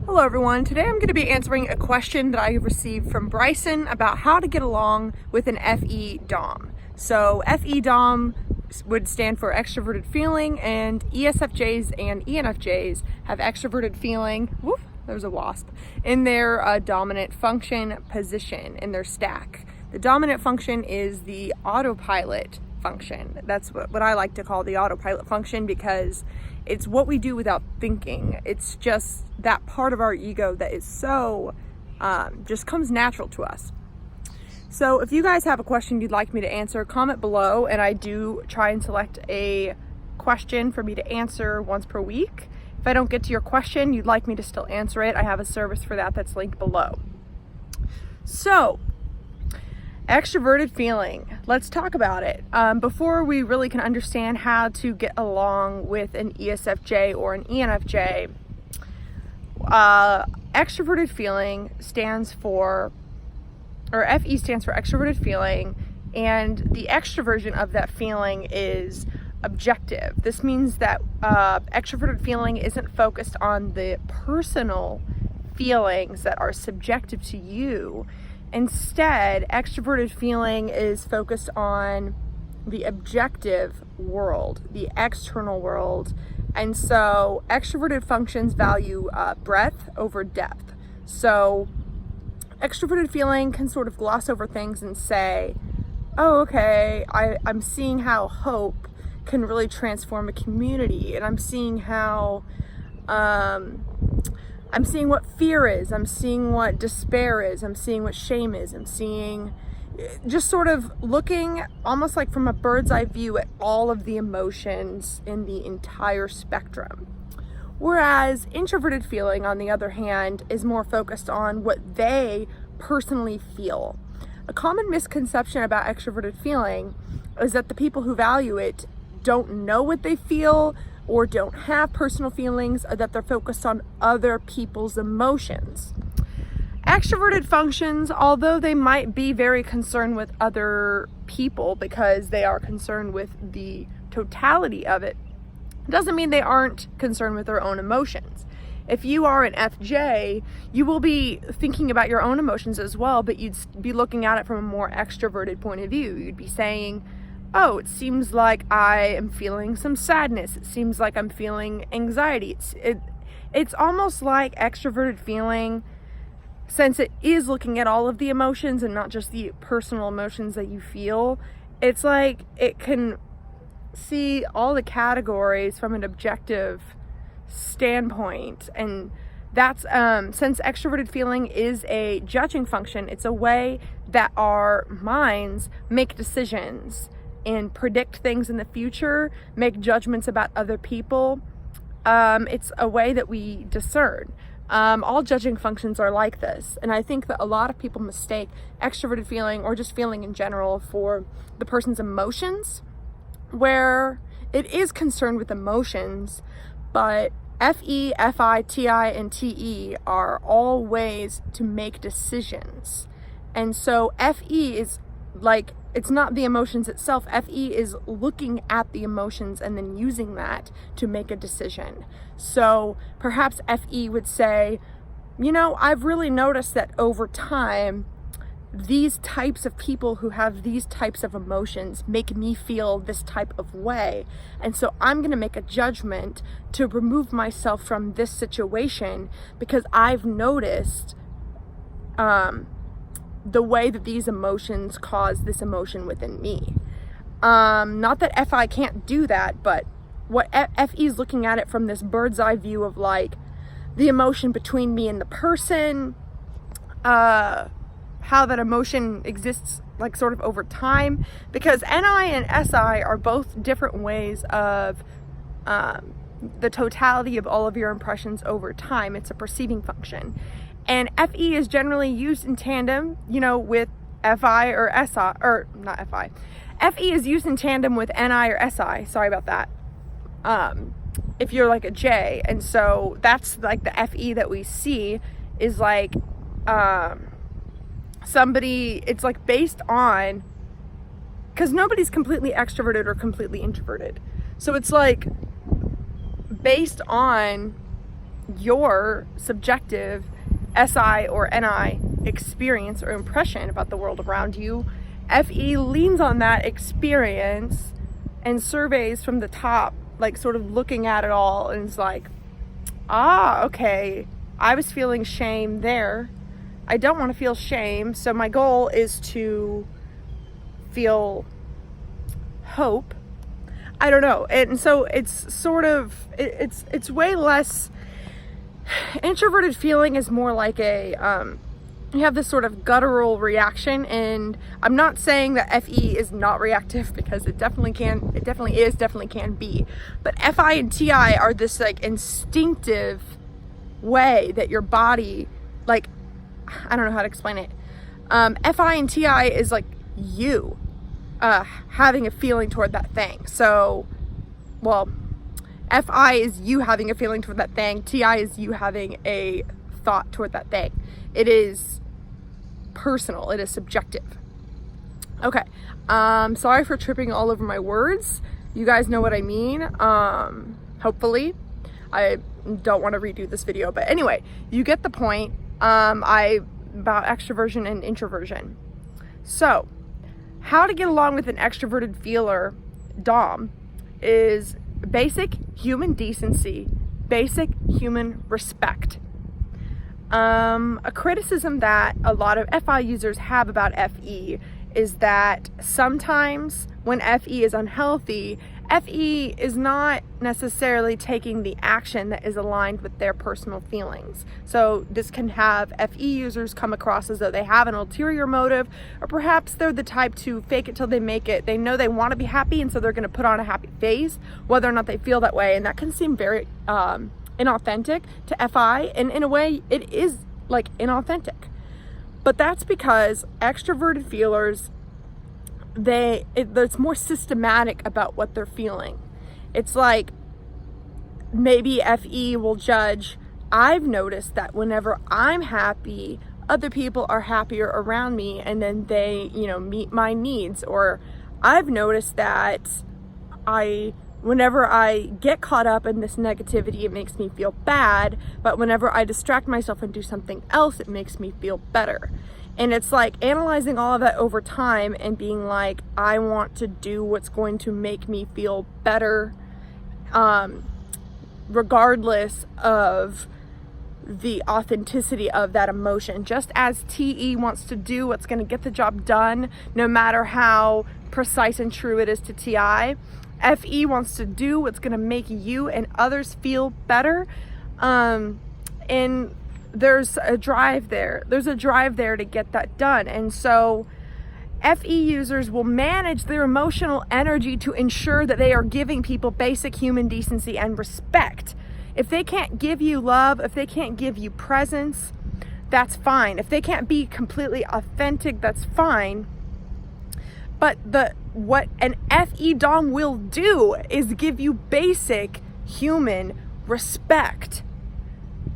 Hello everyone, today I'm going to be answering a question that I received from Bryson about how to get along with an FE Dom. So FE Dom would stand for extroverted feeling, and ESFJs and ENFJs have extroverted feeling, whoop, there's a wasp, in their dominant function position in their stack. The dominant function is the autopilot function. That's what I like to call the autopilot function, because it's what we do without thinking. It's just that part of our ego that is so, just comes natural to us. So if you guys have a question you'd like me to answer, comment below, and I do try and select a question for me to answer once per week. If I don't get to your question, you'd like me to still answer it, I have a service for that that's linked below. So, extroverted feeling. Let's talk about it. Before we really can understand how to get along with an ESFJ or an ENFJ, extroverted feeling stands for, or FE stands for extroverted feeling, and the extroversion of that feeling is objective. This means that extroverted feeling isn't focused on the personal feelings that are subjective to you. Instead, extroverted feeling is focused on the objective world, the external world. And so extroverted functions value breadth over depth. So extroverted feeling can sort of gloss over things and say, oh, okay, I'm seeing how hope can really transform a community, and I'm seeing how I'm seeing what fear is, I'm seeing what despair is, I'm seeing what shame is, I'm seeing, just sort of looking almost like from a bird's eye view at all of the emotions in the entire spectrum. Whereas introverted feeling, on the other hand, is more focused on what they personally feel. A common misconception about extroverted feeling is that the people who value it don't know what they feel, or don't have personal feelings, or that they're focused on other people's emotions. Extroverted functions, although they might be very concerned with other people because they are concerned with the totality of it, doesn't mean they aren't concerned with their own emotions. If you are an FJ, you will be thinking about your own emotions as well, but you'd be looking at it from a more extroverted point of view. You'd be saying, oh, it seems like I am feeling some sadness. It seems like I'm feeling anxiety. It's almost like extroverted feeling, since it is looking at all of the emotions and not just the personal emotions that you feel, it's like it can see all the categories from an objective standpoint. And that's, since extroverted feeling is a judging function, it's a way that our minds make decisions and predict things in the future, make judgments about other people. It's a way that we discern. All judging functions are like this, and I think that a lot of people mistake extroverted feeling, or just feeling in general, for the person's emotions, where it is concerned with emotions, but FE, FI, TI, and TE are all ways to make decisions. And so FE is like, it's not the emotions itself. FE is looking at the emotions and then using that to make a decision. So perhaps FE would say, you know, I've really noticed that over time, these types of people who have these types of emotions make me feel this type of way. And so I'm going to make a judgment to remove myself from this situation because I've noticed the way that these emotions cause this emotion within me. Not that FI can't do that, but what FE is looking at it from this bird's eye view of like the emotion between me and the person, how that emotion exists like sort of over time, because NI and SI are both different ways of the totality of all of your impressions over time. It's a perceiving function. And FE is generally used in tandem, you know, with FI or SI, or not FI. FE is used in tandem with NI or SI, sorry about that, if you're like a J. And so that's like the FE that we see is like somebody, it's like based on, because nobody's completely extroverted or completely introverted. So it's like based on your subjective SI or NI experience or impression about the world around you. FE leans on that experience and surveys from the top, like sort of looking at it all, and is like, okay, I was feeling shame there. I don't want to feel shame, so my goal is to feel hope. I don't know. And so it's sort of, it's way less. Introverted feeling is more like you have this sort of guttural reaction, and I'm not saying that FE is not reactive, because it definitely can be. But FI and TI are this like instinctive way that your body, like, I don't know how to explain it. FI and TI is like you having a feeling toward that thing. So, well, FI is you having a feeling toward that thing. TI is you having a thought toward that thing. It is personal. It is subjective. Okay. Sorry for tripping all over my words. You guys know what I mean. Hopefully. I don't want to redo this video, but anyway, you get the point. About extroversion and introversion. So, how to get along with an extroverted feeler, Dom, is basic human decency, basic human respect. A criticism that a lot of FI users have about FE is that sometimes when FE is unhealthy, FE is not necessarily taking the action that is aligned with their personal feelings. So this can have FE users come across as though they have an ulterior motive, or perhaps they're the type to fake it till they make it. They know they want to be happy, and so they're going to put on a happy face, whether or not they feel that way. And that can seem very inauthentic to FI, and in a way it is like inauthentic. But that's because extroverted feelers, it's more systematic about what they're feeling. It's like maybe FE will judge, I've noticed that whenever I'm happy, other people are happier around me, and then they, meet my needs. Or I've noticed that whenever I get caught up in this negativity, it makes me feel bad, but whenever I distract myself and do something else, it makes me feel better. And it's like analyzing all of that over time and being like, I want to do what's going to make me feel better, regardless of the authenticity of that emotion. Just as TE wants to do what's going to get the job done, no matter how precise and true it is to TI, FE wants to do what's going to make you and others feel better. And there's a drive there. There's a drive there to get that done. And so FE users will manage their emotional energy to ensure that they are giving people basic human decency and respect. If they can't give you love, if they can't give you presence, that's fine. If they can't be completely authentic, that's fine. But what an FE Dom will do is give you basic human respect.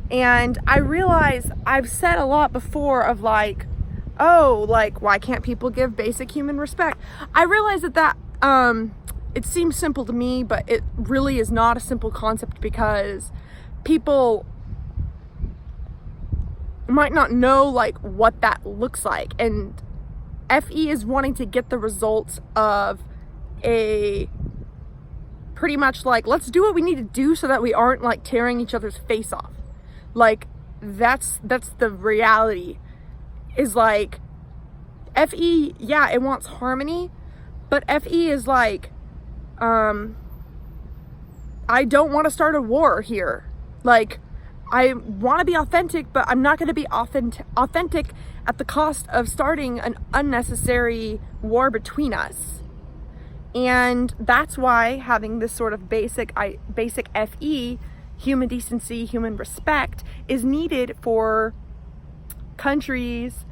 And I realize I've said a lot before of like, why can't people give basic human respect? I realize that it seems simple to me, but it really is not a simple concept, because people might not know like what that looks like. And FE is wanting to get the results of a pretty much like, let's do what we need to do so that we aren't like tearing each other's face off. Like that's the reality, is like FE, yeah, it wants harmony, but FE is like, I don't want to start a war here. Like, I want to be authentic, but I'm not going to be authentic at the cost of starting an unnecessary war between us. And that's why having this sort of basic FE, human decency, human respect, is needed for countries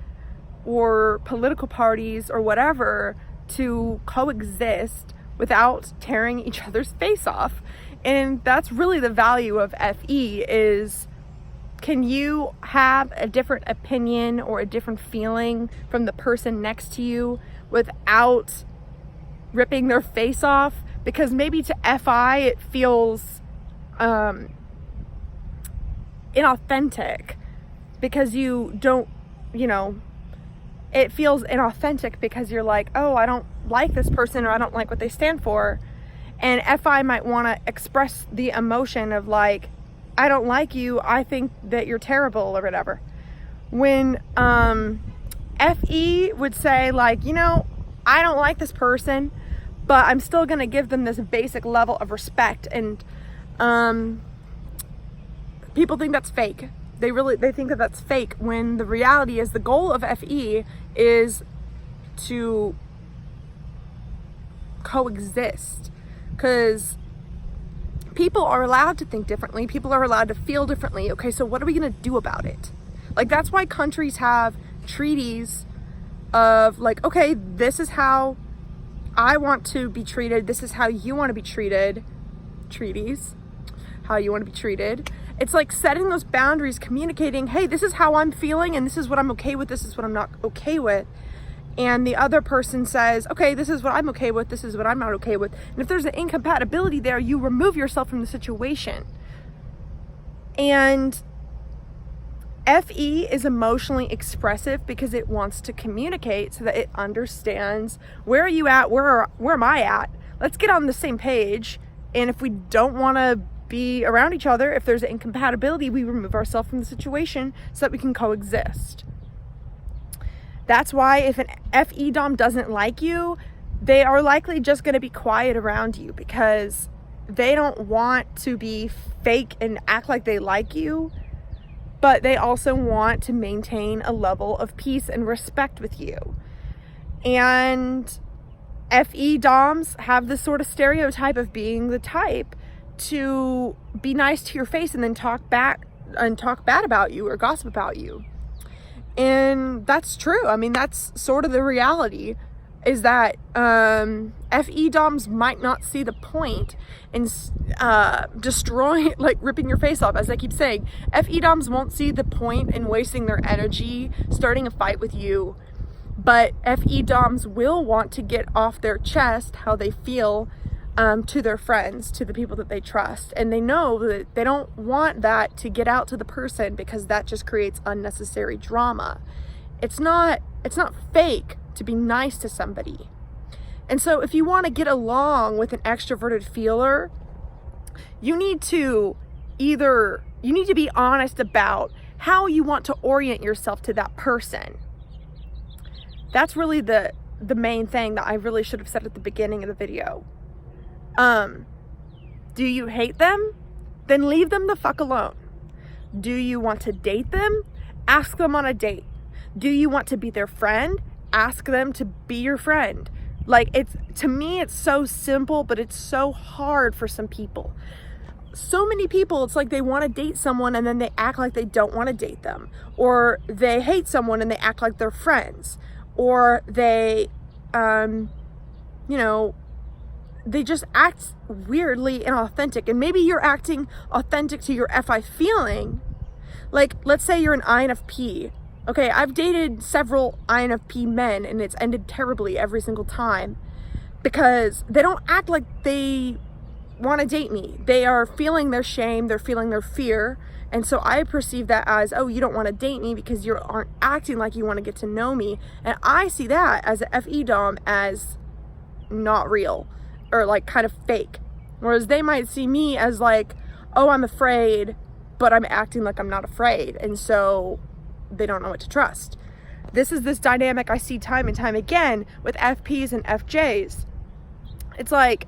or political parties or whatever to coexist without tearing each other's face off. And that's really the value of FE, is can you have a different opinion or a different feeling from the person next to you without ripping their face off? Because maybe to FI it feels inauthentic because you don't, it feels inauthentic because you're like, oh, I don't like this person, or I don't like what they stand for. And FI might want to express the emotion of like, I don't like you, I think that you're terrible, or whatever. When FE would say like, I don't like this person, but I'm still going to give them this basic level of respect. And people think that's fake. They think that that's fake, when the reality is the goal of FE is to coexist, because people are allowed to think differently. People are allowed to feel differently. Okay, so what are we going to do about it? Like, that's why countries have treaties of like, okay, this is how I want to be treated. This is how you want to be treated. Treaties, how you want to be treated. It's like setting those boundaries, communicating, hey, this is how I'm feeling, and this is what I'm okay with, this is what I'm not okay with. And the other person says, okay, this is what I'm okay with, this is what I'm not okay with. And if there's an incompatibility there, you remove yourself from the situation. And FE is emotionally expressive because it wants to communicate so that it understands, where are you at, where am I at? Let's get on the same page. And if we don't want to be around each other, if there's an incompatibility, we remove ourselves from the situation so that we can coexist. That's why if an FE Dom doesn't like you, they are likely just going to be quiet around you, because they don't want to be fake and act like they like you, but they also want to maintain a level of peace and respect with you. And FE Doms have this sort of stereotype of being the type to be nice to your face and then talk bad about you or gossip about you. And that's true. I mean, that's sort of the reality, is that FE Doms might not see the point in destroying, like ripping your face off, as I keep saying. FE Doms won't see the point in wasting their energy starting a fight with you, but FE Doms will want to get off their chest how they feel to their friends, to the people that they trust. And they know that they don't want that to get out to the person, because that just creates unnecessary drama. It's not fake to be nice to somebody. And so if you want to get along with an extroverted feeler, you need to be honest about how you want to orient yourself to that person. That's really the main thing that I really should have said at the beginning of the video. Do you hate them? Then leave them the fuck alone. Do you want to date them? Ask them on a date. Do you want to be their friend? Ask them to be your friend. Like, to me, it's so simple, but it's so hard for some people. So many people, it's like they want to date someone and then they act like they don't want to date them. Or they hate someone and they act like they're friends. Or they, they just act weirdly inauthentic. And maybe you're acting authentic to your FI feeling. Like, let's say you're an INFP. Okay, I've dated several INFP men and it's ended terribly every single time, because they don't act like they want to date me. They are feeling their shame, they're feeling their fear. And so I perceive that as, oh, you don't want to date me because you aren't acting like you want to get to know me. And I see that as a FE Dom as not real, or like kind of fake. Whereas they might see me as like, oh, I'm afraid, but I'm acting like I'm not afraid. And so they don't know what to trust. This is this dynamic I see time and time again with FPs and FJs. It's like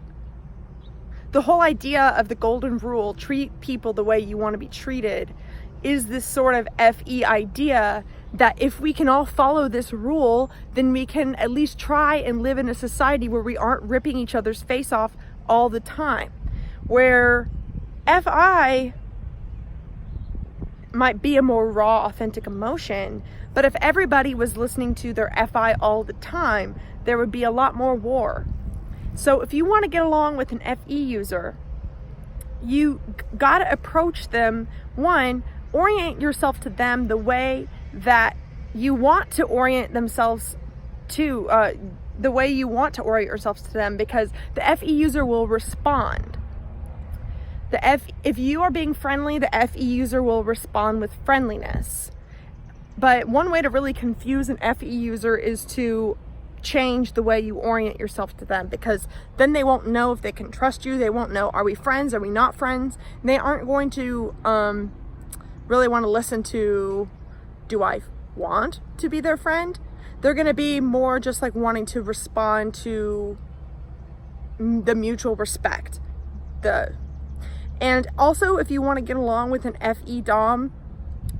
the whole idea of the golden rule, treat people the way you want to be treated, is this sort of FE idea that if we can all follow this rule, then we can at least try and live in a society where we aren't ripping each other's face off all the time. Where FI might be a more raw, authentic emotion, but if everybody was listening to their FI all the time, there would be a lot more war. So if you want to get along with an FE user, you gotta approach them, one, orient yourself to them the way that you want to orient themselves to, the way you want to orient yourselves to them, because the FE user will respond. If you are being friendly, the FE user will respond with friendliness. But one way to really confuse an FE user is to change the way you orient yourself to them, because then they won't know if they can trust you. They won't know, are we friends? Are we not friends? And they aren't going to really want to listen to, do I want to be their friend? They're going to be more just like wanting to respond to the mutual respect. And also, if you want to get along with an FE Dom,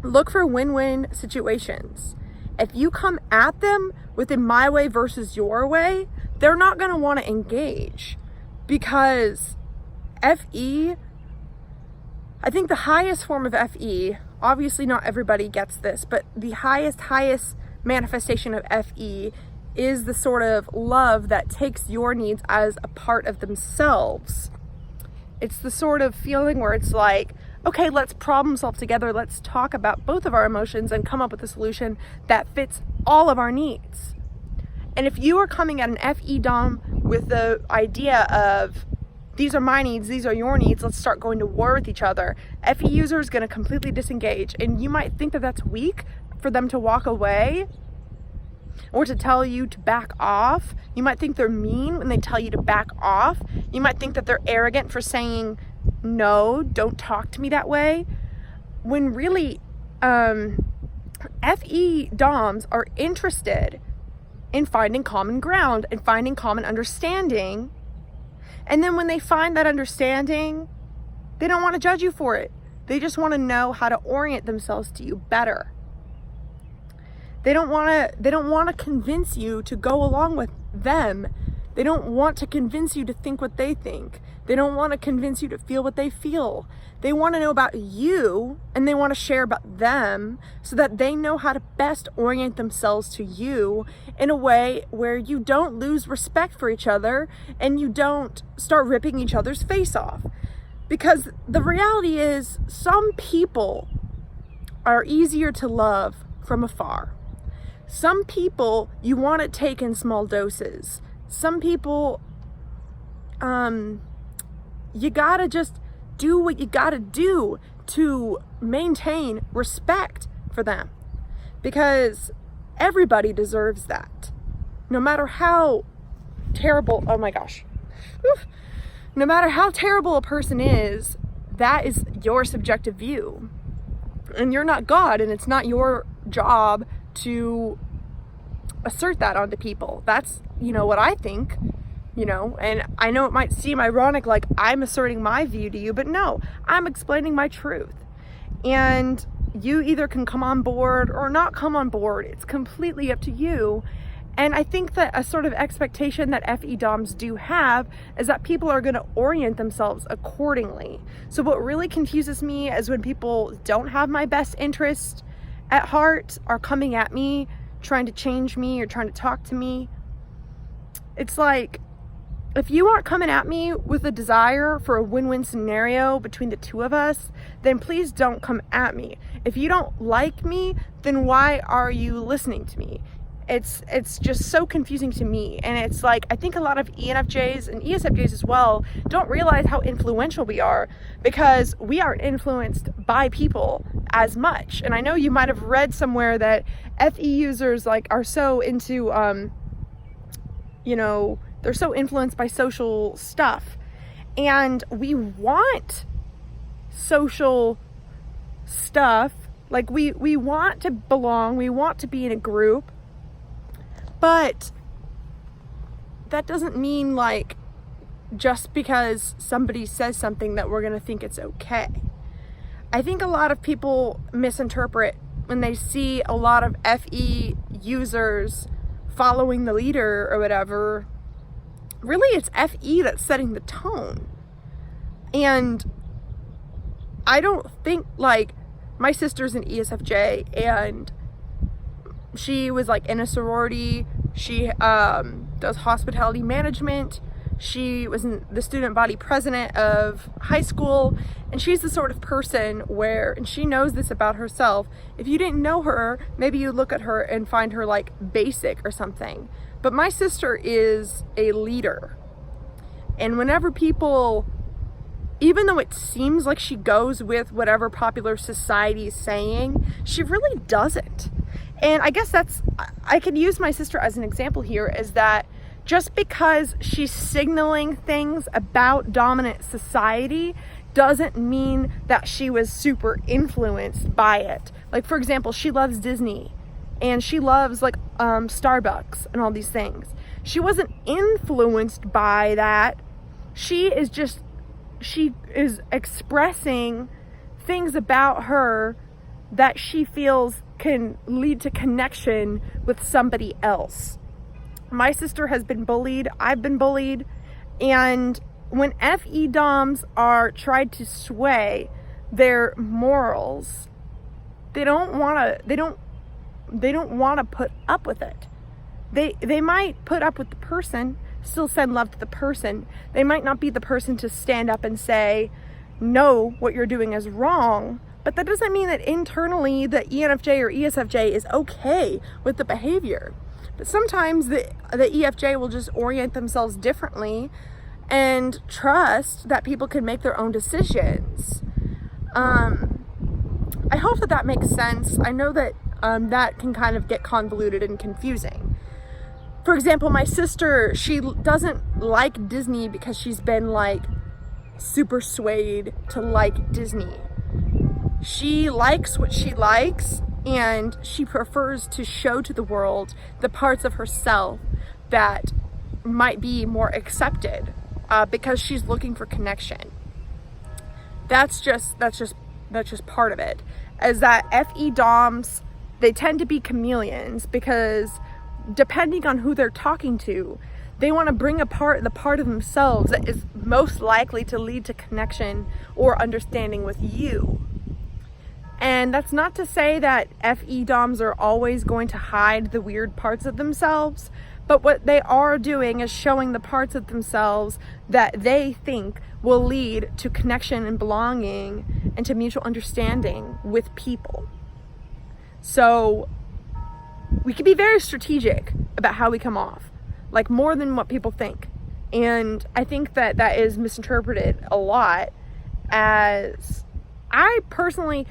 look for win-win situations. If you come at them with a my way versus your way, they're not going to want to engage, because FE, I think the highest form of FE, obviously not everybody gets this, but the highest manifestation of FE is the sort of love that takes your needs as a part of themselves. It's the sort of feeling where it's like, okay, let's problem solve together. Let's talk about both of our emotions and come up with a solution that fits all of our needs. And if you are coming at an FE Dom with the idea of, these are my needs, these are your needs, let's start going to war with each other, FE user is going to completely disengage. And you might think that that's weak for them to walk away or to tell you to back off. You might think they're mean when they tell you to back off. You might think that they're arrogant for saying, no, don't talk to me that way. When really, FE Doms are interested in finding common ground and finding common understanding. And then when they find that understanding, they don't want to judge you for it. They just want to know how to orient themselves to you better. They don't want to convince you to go along with them. They don't want to convince you to think what they think. They don't want to convince you to feel what they feel. They want to know about you, and they want to share about them so that they know how to best orient themselves to you in a way where you don't lose respect for each other and you don't start ripping each other's face off. Because the reality is, some people are easier to love from afar. Some people you want to take in small doses. Some people, you gotta just do what you gotta do to maintain respect for them, because everybody deserves that. No matter how terrible, oh my gosh, no matter how terrible a person is, that is your subjective view. And you're not God, and it's not your job to assert that onto people. That's, what I think, and I know it might seem ironic, like I'm asserting my view to you, but no, I'm explaining my truth. And you either can come on board or not come on board. It's completely up to you. And I think that a sort of expectation that FE Doms do have is that people are going to orient themselves accordingly. So what really confuses me is when people don't have my best interest at heart, are coming at me, trying to change me or trying to talk to me. It's like, if you aren't coming at me with a desire for a win-win scenario between the two of us, then please don't come at me. If you don't like me, then why are you listening to me? It's just so confusing to me. And it's like, I think a lot of ENFJs and ESFJs as well don't realize how influential we are, because we aren't influenced by people as much. And I know you might have read somewhere that FE users are so into, they're so influenced by social stuff. And we want social stuff. Like we want to belong, we want to be in a group. But that doesn't mean just because somebody says something that we're going to think it's okay. I think a lot of people misinterpret when they see a lot of FE users following the leader or whatever. Really, it's FE that's setting the tone. And I don't think, my sister's an ESFJ, and she was in a sorority. She does hospitality management. She was the student body president of high school, and she's the sort of person where, and she knows this about herself, if you didn't know her, maybe you look at her and find her basic or something. But my sister is a leader, and whenever people even though it seems like she goes with whatever popular society is saying, she really doesn't. And I guess I could use my sister as an example here, is that just because she's signaling things about dominant society doesn't mean that she was super influenced by it. Like, for example, she loves Disney and she loves like Starbucks and all these things. She wasn't influenced by that. She is expressing things about her that she feels can lead to connection with somebody else. My sister has been bullied. I've been bullied. And when FE doms are tried to sway their morals, they don't want to put up with it. They might put up with the person, still send love to the person. They might not be the person to stand up and say, no, what you're doing is wrong. But that doesn't mean that internally the ENFJ or ESFJ is okay with the behavior. But sometimes the EFJ will just orient themselves differently and trust that people can make their own decisions. I hope that makes sense. I know that that can kind of get convoluted and confusing. For example, my sister, she doesn't like Disney because she's been like super swayed to like Disney. She likes what she likes, and she prefers to show to the world the parts of herself that might be more accepted because she's looking for connection. That's just part of it. As that FE DOMs, they tend to be chameleons because depending on who they're talking to, they want to bring apart the part of themselves that is most likely to lead to connection or understanding with you. And that's not to say that FE DOMs are always going to hide the weird parts of themselves, but what they are doing is showing the parts of themselves that they think will lead to connection and belonging and to mutual understanding with people. So we can be very strategic about how we come off, like more than what people think. And I think that is misinterpreted a lot, as I personally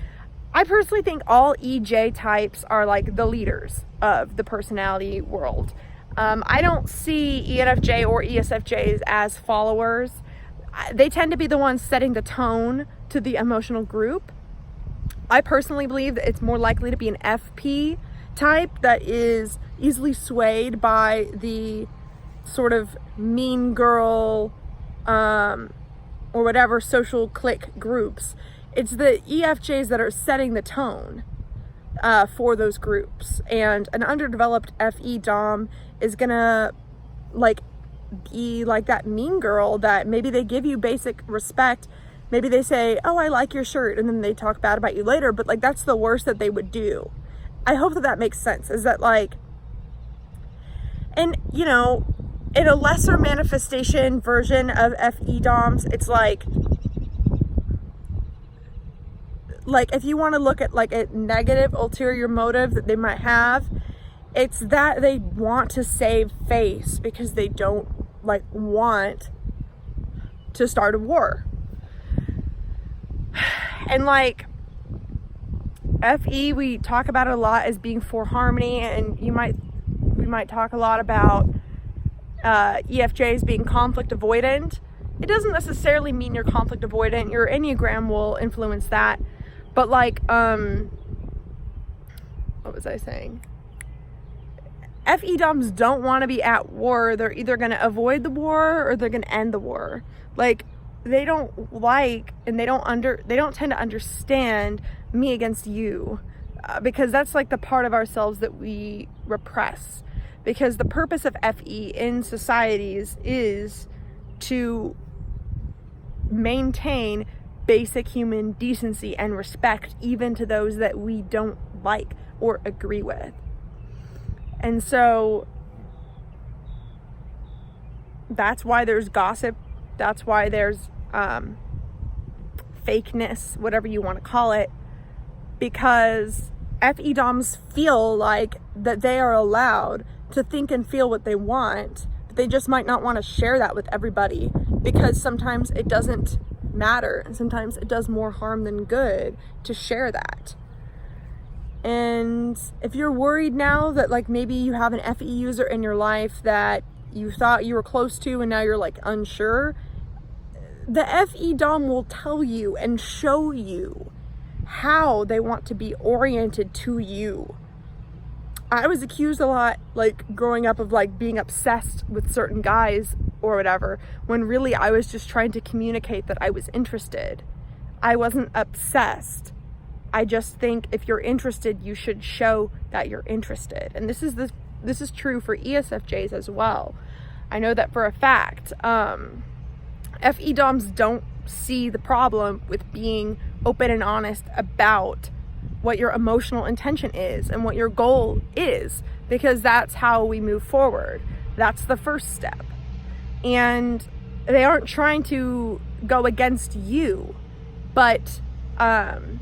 think all EJ types are like the leaders of the personality world. I don't see ENFJ or ESFJs as followers. They tend to be the ones setting the tone to the emotional group. I personally believe that it's more likely to be an FP type that is easily swayed by the sort of mean girl or whatever social clique groups. It's the EFJs that are setting the tone for those groups. And an underdeveloped FE Dom is gonna like be like that mean girl that maybe they give you basic respect. Maybe they say, oh, I like your shirt, and then they talk bad about you later, but like that's the worst that they would do. I hope that makes sense, is that like, and you know, in a lesser manifestation version of FE DOMs, it's like if you want to look at like a negative ulterior motive that they might have, it's that they want to save face because they don't like want to start a war. And like FE, we talk about it a lot as being for harmony, and we might talk a lot about EFJs being conflict avoidant. It doesn't necessarily mean you're conflict avoidant. Your Enneagram will influence that. But like, what was I saying? FE DOMs don't want to be at war. They're either going to avoid the war or they're going to end the war. Like, they don't like, and they don't tend to understand me against you, because that's like the part of ourselves that we repress. Because the purpose of FE in societies is to maintain basic human decency and respect, even to those that we don't like or agree with. And so that's why there's gossip. That's why there's fakeness, whatever you want to call it, because FE DOMs feel like that they are allowed to think and feel what they want, but they just might not want to share that with everybody, because sometimes it doesn't matter. And sometimes it does more harm than good to share that. And if you're worried now that like maybe you have an FE user in your life that you thought you were close to and now you're like unsure, the FE Dom will tell you and show you how they want to be oriented to you. I was accused a lot, like growing up, of like being obsessed with certain guys or whatever, when really I was just trying to communicate that I was interested. I wasn't obsessed. I just think if you're interested, you should show that you're interested. And this is true for ESFJs as well. I know that for a fact. FE Doms don't see the problem with being open and honest about what your emotional intention is and what your goal is, because that's how we move forward. That's the first step. And they aren't trying to go against you, but and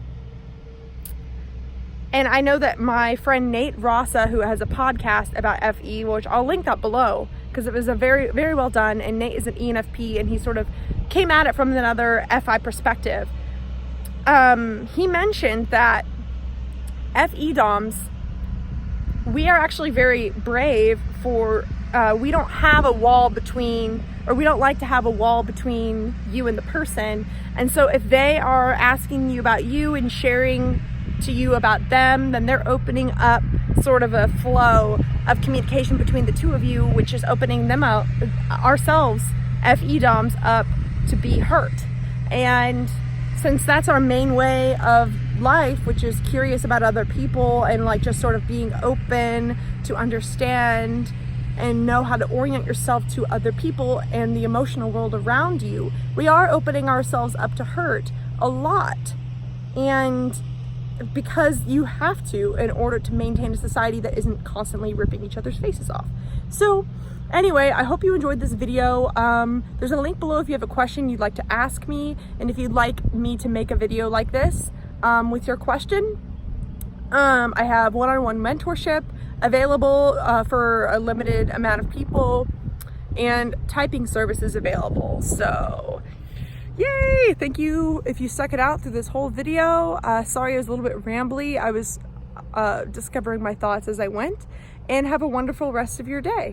I know that my friend Nate Rossa, who has a podcast about FE, which I'll link up below because it was a very, very well done, and Nate is an ENFP and he sort of came at it from another FI perspective. He mentioned that FE Doms, we are actually very brave for, we don't have a wall between, or we don't like to have a wall between you and the person. And so if they are asking you about you and sharing to you about them, then they're opening up sort of a flow of communication between the two of you, which is opening them out, ourselves, FE Doms, up to be hurt. And since that's our main way of life, which is curious about other people and like just sort of being open to understand and know how to orient yourself to other people and the emotional world around you, we are opening ourselves up to hurt a lot. And because you have to, in order to maintain a society that isn't constantly ripping each other's faces off. So anyway, I hope you enjoyed this video. There's a link below if you have a question you'd like to ask me, and if you'd like me to make a video like this with your question. I have one-on-one mentorship available for a limited amount of people, and typing services available. So yay! Thank you if you stuck it out through this whole video. Sorry I was a little bit rambly. I was discovering my thoughts as I went. And have a wonderful rest of your day.